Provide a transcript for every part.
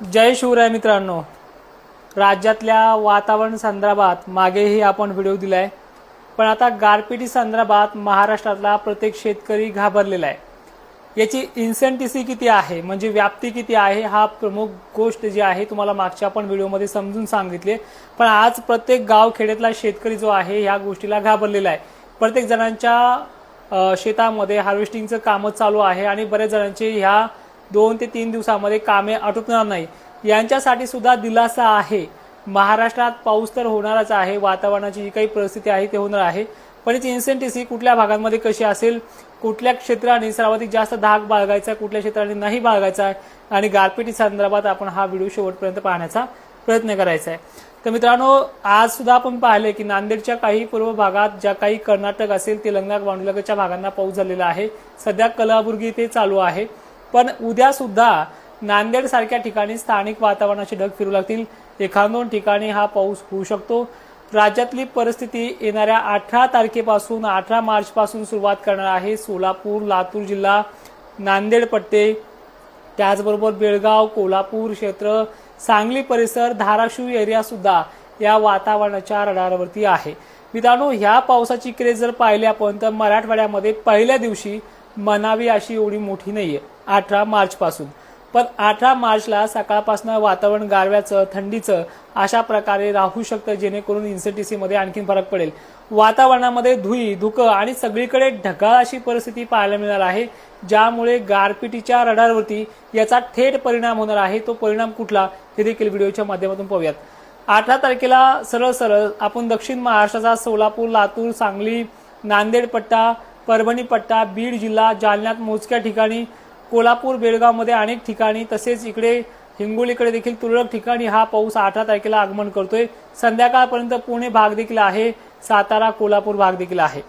जय शिवराय मित्रांनो, राज्यातल्या वातावरण संदर्भात मागेही आपण व्हिडिओ दिलाय, पण आता गारपिटी संदर्भात महाराष्ट्रातला प्रत्येक शेतकरी घाबरलेला आहे। याची इन्सेंटिसी किती आहे म्हणजे व्याप्ती किती आहे हा प्रमुख गोष्ट जी आहे तुम्हाला मागच्या आपण व्हिडिओमध्ये समजून सांगितले। पण आज प्रत्येक गाव खेड्यातला शेतकरी जो आहे ह्या गोष्टीला घाबरलेला आहे। प्रत्येक जणांच्या शेतामध्ये हार्वेस्टिंगचं काम चालू आहे आणि बरेच जणांचे ह्या 2 ते 3 दिवसांमध्ये कामे आटोपणार नाही, यांच्यासाठी सुद्धा दिलासा आहे। महाराष्ट्रात पाऊस तर होणारच आहे, वातावरणाची जी काही परिस्थिती आहे ते होणार आहे, पण याची इन्सेंटिव्ह कुठल्या भागांमध्ये कशी असेल, कुठल्या क्षेत्राने सर्वाधिक जास्त धाक बाळगायचा, कुठल्या क्षेत्राने नाही बाळगायचा आणि गारपिटी संदर्भात आपण हा व्हिडिओ शेवटपर्यंत पाहण्याचा प्रयत्न करायचा आहे। तर मित्रांनो, आज सुद्धा आपण पाहिले की नांदेडच्या काही पूर्व भागात, ज्या काही कर्नाटक असेल, तेलंगणा बाउंड्रीलगतच्या भागांना पाऊस झालेला आहे। सध्या कलबुर्गी ते चालू आहे, पण उद्या सुद्धा नांदेड सारख्या ठिकाणी स्थानिक वातावरणाचे ढग फिरू लागतील। एखाद-दोन ठिकाणी हा पाऊस होऊ शकतो। राज्यातली परिस्थिती येणाऱ्या 18 तारखेपासून 18 मार्च पासून सुरुवात करणार आहे। सोलापूर, लातूर जिल्हा, नांदेड पट्टे, त्याचबरोबर बेळगाव, कोल्हापूर क्षेत्र, सांगली परिसर, धाराशिव एरिया सुद्धा या वातावरणाच्या रडारवरती आहे। मित्रांनो, ह्या पावसाची क्रेज जर पाहिली आपण तर मराठवाड्यामध्ये पहिल्या दिवशी म्हणावी अशी एवढी मोठी नाहीये 18 मार्च पासून, पण 18 मार्चला सकाळपासून वातावरण गारव्याचं, थंडीचं अशा प्रकारे राहू शकतं, जेणेकरून इन्सेंटिव्ह मध्ये आणखी फरक पडेल। वातावरणामध्ये धुकं आणि सगळीकडे ढगाळ अशी परिस्थिती पाहायला मिळणार आहे, ज्यामुळे गारपिटीच्या रडारवरती याचा थेट परिणाम होणार आहे। तो परिणाम कुठला हे देखील व्हिडिओच्या माध्यमातून पाहूयात। 18 तारखेला सरळ आपण दक्षिण महाराष्ट्राचा सोलापूर, लातूर, सांगली, नांदेड पट्टा, परभणी पट्टा, बीड जिल्हा, जालन्यात मोजक्या ठिकाणी, कोल्हापूर, बेळगावमध्ये अनेक ठिकाणी, तसेच इकडे हिंगोलीकडे देखील तुरळक ठिकाणी हा पाऊस 18 तारखेला आगमन करतोय। संध्याकाळपर्यंत पुणे भाग देखील आहे, सातारा, कोल्हापूर भाग देखील आहे।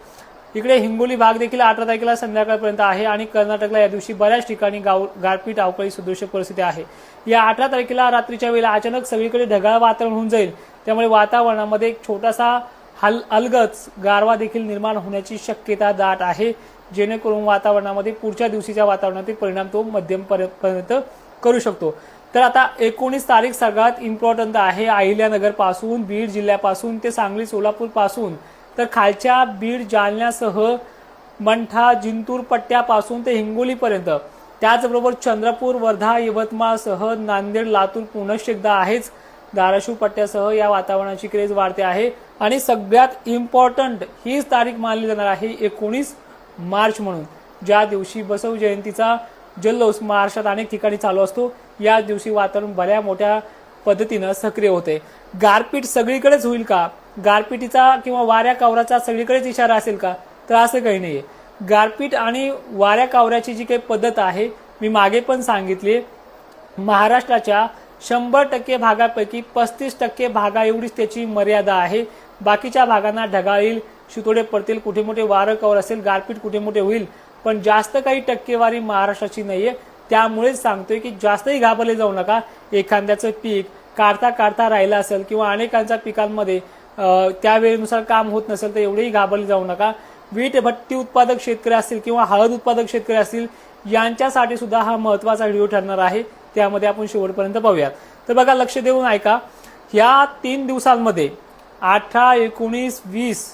इकडे हिंगोली भाग देखील 18 तारखेला संध्याकाळपर्यंत आहे आणि कर्नाटकला या दिवशी बऱ्याच ठिकाणी गारपीट अवकाळी सदृश्य परिस्थिती आहे। या 18 तारखेला रात्रीच्या वेळेला अचानक सगळीकडे ढगाळ वातावरण होऊन जाईल, त्यामुळे वातावरणामध्ये एक छोटासा अलगद गारवा देखील निर्माण होण्याची शक्यता दाट आहे, जेणेकरून वातावरणामध्ये पुढच्या दिवशीच्या वातावरणातील परिणाम तो मध्यमपर्यंत करू शकतो। तर आता 19 तारीख सगळ्यात इम्पॉर्टंट आहे। अहिल्यानगर पासून, बीड जिल्ह्यापासून ते सांगली, सोलापूर पासून तर खालच्या बीड, जालन्यासह मंठा, जिंतूर पट्ट्यापासून ते हिंगोलीपर्यंत, त्याचबरोबर चंद्रपूर, वर्धा, यवतमाळसह नांदेड, लातूर पुनश्च एकदा आहेच, धाराशिव पट्ट्यासह या वातावरणाची क्रेज वाढते आहे। आणि सगळ्यात इम्पॉर्टंट हीच तारीख मानली जाणार आहे 19 मार्च म्हणून, ज्या दिवशी बसव जयंतीचा जल्लोष महाराष्ट्रात अनेक ठिकाणी चालू असतो। या दिवशी वातावरण बऱ्या मोठ्या पद्धतीने सक्रिय होते। गारपीट सगळीकडेच होईल का, गारपिटीचा किंवा वाऱ्या कावराचा सगळीकडेच इशारा असेल का, तर असं काही नाहीये। गारपीट आणि वाऱ्या कावऱ्याची जी काही पद्धत आहे मी मागे पण सांगितली, महाराष्ट्राच्या 100% भागापैकी 35% भागा एवढीच त्याची मर्यादा आहे। बाकीच्या भागांना ढगाळ येईल, शितोडे पडतील, कुठे मोठे वारं कवर असेल, गारपीट कुठे मोठे होईल, पण जास्त काही टक्केवारी महाराष्ट्राची नाहीये। त्यामुळेच सांगतोय की जास्तही घाबरले जाऊ नका। एखाद्याचं पीक काढता राहिलं असेल किंवा अनेकांच्या पिकांमध्ये त्यावेळेनुसार काम होत नसेल तर एवढेही घाबरले जाऊ नका। वीट भट्टी उत्पादक शेतकरी असतील किंवा हळद उत्पादक शेतकरी असतील, यांच्यासाठी सुद्धा हा महत्त्वाचा व्हिडिओ ठरणार आहे, त्यामध्ये आपण शेवटपर्यंत पाहूयात। तर बघा, लक्ष देऊन ऐका। या 3 दिवसांमध्ये 18, 19, 20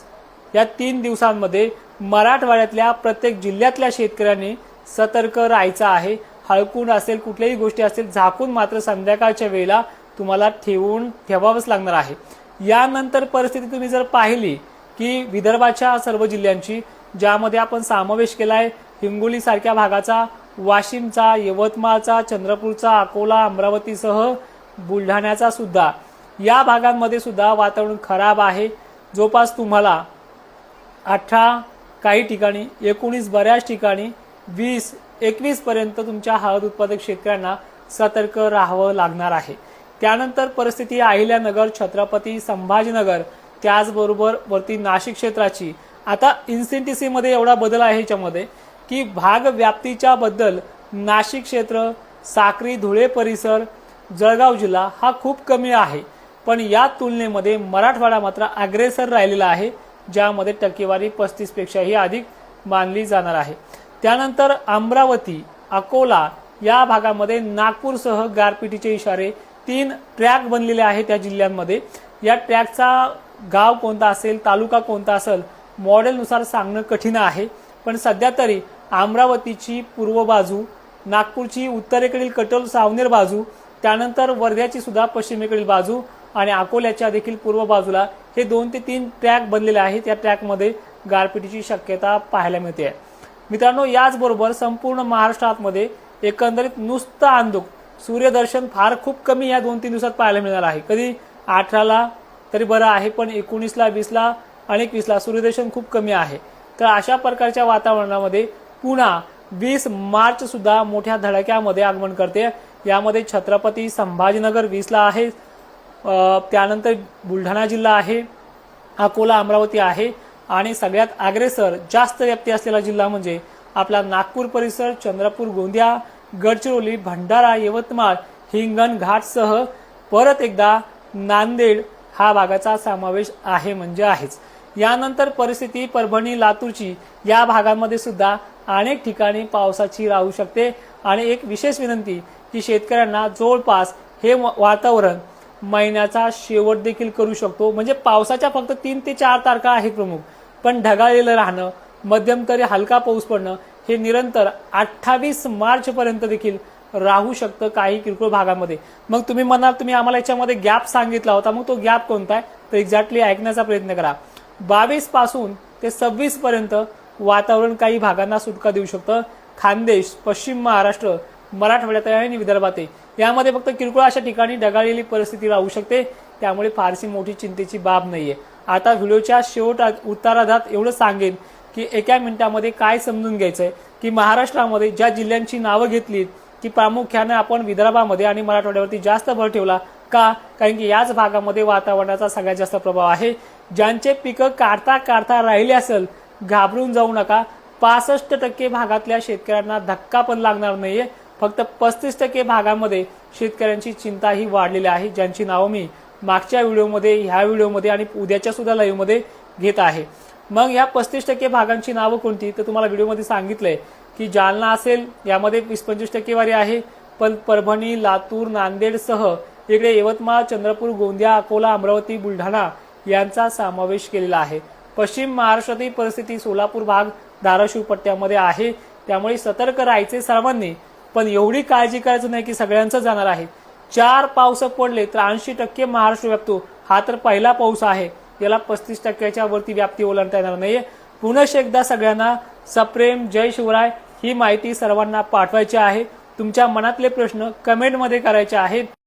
या 3 दिवसांमध्ये मराठवाड्यातल्या प्रत्येक जिल्ह्यातल्या शेतकऱ्यांनी सतर्क राहायचं आहे। हळकून असेल, कुठल्याही गोष्टी असेल, झाकून मात्र संध्याकाळच्या वेळेला तुम्हाला ठेवावंच लागणार आहे। यानंतर परिस्थिती तुम्ही जर पाहिली की विदर्भाच्या सर्व जिल्ह्यांची, ज्यामध्ये आपण समावेश केलाय हिंगोली सारख्या भागाचा, वाशिमचा, यवतमाळचा, चंद्रपूरचा, अकोला, अमरावतीसह बुलढाण्याचा सुद्धा, या भागांमध्ये सुद्धा वातावरण खराब आहे। जवळपास तुम्हाला 18 काही ठिकाणी, 19 बऱ्याच ठिकाणी, 20, 21 पर्यंत तुमच्या हळद उत्पादक शेतकऱ्यांना सतर्क राहावं लागणार आहे। त्यानंतर परिस्थिती अहिल्यानगर, छत्रपती संभाजीनगर, त्याचबरोबर वरती नाशिक क्षेत्राची। आता इन्सेंटिव्ह मध्ये एवढा बदल आहे ह्याच्यामध्ये की भाग व्याप्तीच्या बद्दल नाशिक क्षेत्र, साक्री, धुळे परिसर, जळगाव जिल्हा हा खूप कमी आहे, पण या तुलनेमध्ये मराठवाडा मात्र अग्रेसर राहिलेला आहे, ज्यामध्ये टक्केवारी 35 पेक्षाही अधिक मानली जाणार आहे। त्यानंतर अमरावती, अकोला या भागामध्ये नागपूरसह गारपिटीचे इशारे 3 ट्रॅक बनलेले आहेत त्या जिल्ह्यांमध्ये। या ट्रॅकचा गाव कोणता असेल, तालुका कोणता असेल, मॉडेलनुसार सांगणं कठीण आहे। पण सध्या तरी अमरावतीची पूर्व बाजू, नागपूरची उत्तरेकडील कटोल सावनेर बाजू, त्यानंतर वर्ध्याची सुद्धा पश्चिमेकडील बाजू आणि अकोल्याच्या देखील पूर्व बाजूला हे 2 ते 3 ट्रॅक बनलेले आहेत। या ट्रॅकमध्ये गारपिटीची शक्यता पाहायला मिळते। मित्रांनो, याचबरोबर संपूर्ण महाराष्ट्रामध्ये एकंदरीत नुसतं अंधुक, सूर्यदर्शन फार खूप कमी या 2-3 दिवसात पाहायला मिळणार आहे। कधी 18ला तरी बरं आहे, पण 19ला, 20ला आणि 21ला सूर्यदर्शन खूप कमी आहे। तर अशा प्रकारच्या वातावरणामध्ये पुन्हा 20 मार्च सुद्धा मोठ्या धडाक्यामध्ये आगमन करते। यामध्ये छत्रपती संभाजीनगर 20ला आहे, त्यानंतर बुलढाणा जिल्हा आहे, अकोला, अमरावती आहे आणि सगळ्यात अग्रेसर जास्त व्याप्ती असलेला जिल्हा म्हणजे आपला नागपूर परिसर, चंद्रपूर, गोंदिया, गडचिरोली, भंडारा, यवतमाळ, हिंगणघाटसह परत एकदा नांदेड हा भागाचा समावेश आहे म्हणजे आहेच। यानंतर परिस्थिती परभणी, लातूरची या भागांमध्ये सुद्धा अनेक ठिकाणी पावसाची राहू शकते। आणि एक विशेष विनंती की शेतकऱ्यांना जवळपास हे वातावरण महिन्याचा शेवट देखील करू शकतो। म्हणजे पावसाच्या फक्त 3 ते 4 तारखा आहेत प्रमुख, पण ढगाळलेलं राहणं, मध्यम तरी हलका पाऊस पडणं हे निरंतर 28 मार्च पर्यंत देखील राहू शकतं काही किरकोळ भागामध्ये। मग तुम्ही म्हणाल तुम्ही आम्हाला याच्यामध्ये गॅप सांगितला होता, मग तो गॅप कोणता आहे तर एक्झॅक्टली ऐकण्याचा प्रयत्न करा। 22 पासून ते 26 पर्यंत वातावरण काही भागांना सुटका देऊ शकतं। खानदेश, पश्चिम महाराष्ट्र, मराठवाड्यात आणि विदर्भात यामध्ये फक्त किरकोळ अशा ठिकाणी ढगाळलेली परिस्थिती राहू शकते, त्यामुळे फारशी मोठी चिंतेची बाब नाहीये। आता व्हिडिओच्या उत्तरार्धात एवढं सांगेन की एका मिनिटामध्ये काय समजून घ्यायचंय की महाराष्ट्रामध्ये ज्या जिल्ह्यांची नावं घेतलीत की प्रामुख्याने आपण विदर्भामध्ये आणि मराठवाड्यावरती जास्त भर ठेवला का, कारण की याच भागामध्ये वातावरणाचा सगळ्यात जास्त प्रभाव आहे। ज्यांचे पिकं काढता राहिले असेल घाबरून जाऊ नका, 65% भागातल्या शेतकऱ्यांना धक्का पण लागणार नाहीये। फक्त 35% भागामध्ये शेतकऱ्यांची चिंता ही वाढलेली आहे, ज्यांची नावं मी मागच्या व्हिडिओमध्ये, ह्या व्हिडिओमध्ये आणि उद्याच्या सुद्धा लाईव्ह मध्ये घेत आहे। मग या 35% भागांची नावं कोणती तर तुम्हाला व्हिडिओमध्ये सांगितलंय की जालना असेल, यामध्ये 20-25% आहे, पण परभणी, लातूर, नांदेडसह इकडे यवतमाळ, चंद्रपूर, गोंदिया, अकोला, अमरावती, बुलढाणा यांचा समावेश केलेला आहे। पश्चिम महाराष्ट्रातील परिस्थिती सोलापूर भाग, धाराशिव पट्ट्यामध्ये आहे, त्यामुळे सतर्क राहायचे सर्वांनी, पण एवढी काळजी करायचं नाही की सगळ्यांचं जाणार आहे। 4 पाऊस पडले तर 80% महाराष्ट्र व्यापतो, हा तर पहिला पाऊस आहे, याला 35%च्या वरती व्याप्ती ओलांडता येणार नाहीये। पुन्हा एकदा सगळ्यांना सप्रेम जय शिवराय ही माहिती सर्वांना पाठवायची आहे। तुमच्या मनातले प्रश्न कमेंटमध्ये करायचे आहेत।